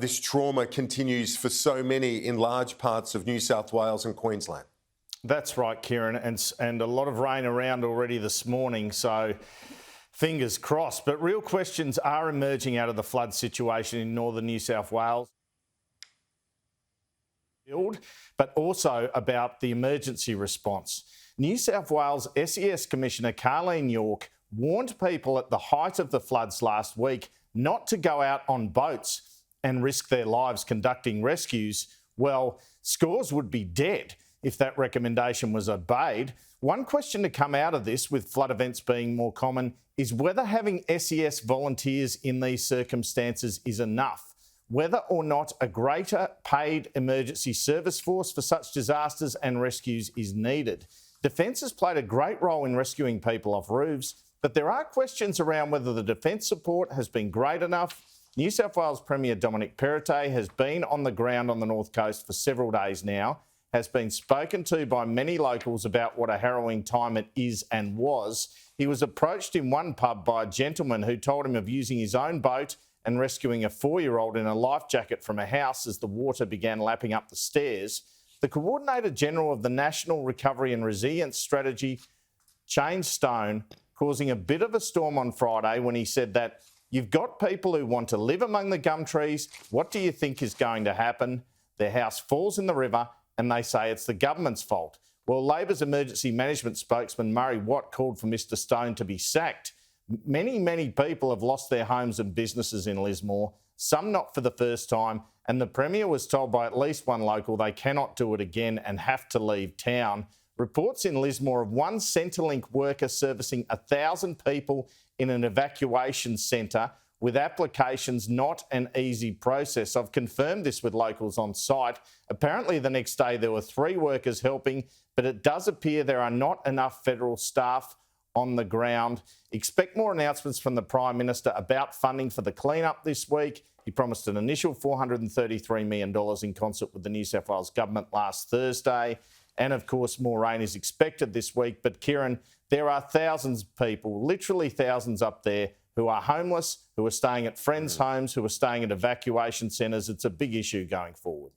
this trauma continues for so many in large parts of New South Wales and Queensland. That's right, Kieran, and a lot of rain around already this morning, so fingers crossed. But real questions are emerging out of the flood situation in northern New South Wales, but also about the emergency response. New South Wales SES Commissioner Carlene warned people at the height of the floods last week not to go out on boats and risk their lives conducting rescues. Well, scores would be dead if that recommendation was obeyed. One question to come out of this, with flood events being more common, is whether having SES volunteers in these circumstances is enough, whether or not a greater paid emergency service force for such disasters and rescues is needed. Defence has played a great role in rescuing people off roofs, but there are questions around whether the defence support has been great enough. New South Wales Premier Dominic Perrottet has been on the ground on the North Coast for several days now, has been spoken to by many locals about what a harrowing time it is and was. He was approached in one pub by a gentleman who told him of using his own boat and rescuing a 4-year-old in a life jacket from a house as the water began lapping up the stairs. The Coordinator General of the National Recovery and Resilience Strategy changed stone, causing a bit of a storm on Friday when he said that you've got people who want to live among the gum trees. What do you think is going to happen? Their house falls in the river and they say it's the government's fault. Well, Labor's emergency management spokesman Murray Watt called for Mr Stone to be sacked. Many people have lost their homes and businesses in Lismore, some not for the first time, and the Premier was told by at least one local they cannot do it again and have to leave town. Reports in Lismore of one Centrelink worker servicing 1,000 people in an evacuation centre, with applications not an easy process. I've confirmed this with locals on site. Apparently the next day there were 3 workers helping, but it does appear there are not enough federal staff on the ground. Expect more announcements from the Prime Minister about funding for the clean-up this week. He promised an initial $433 million in concert with the New South Wales Government last Thursday. And of course, more rain is expected this week. But Kieran, there are thousands of people, literally thousands up there, who are homeless, who are staying at friends' homes, who are staying at evacuation centres. It's a big issue going forward.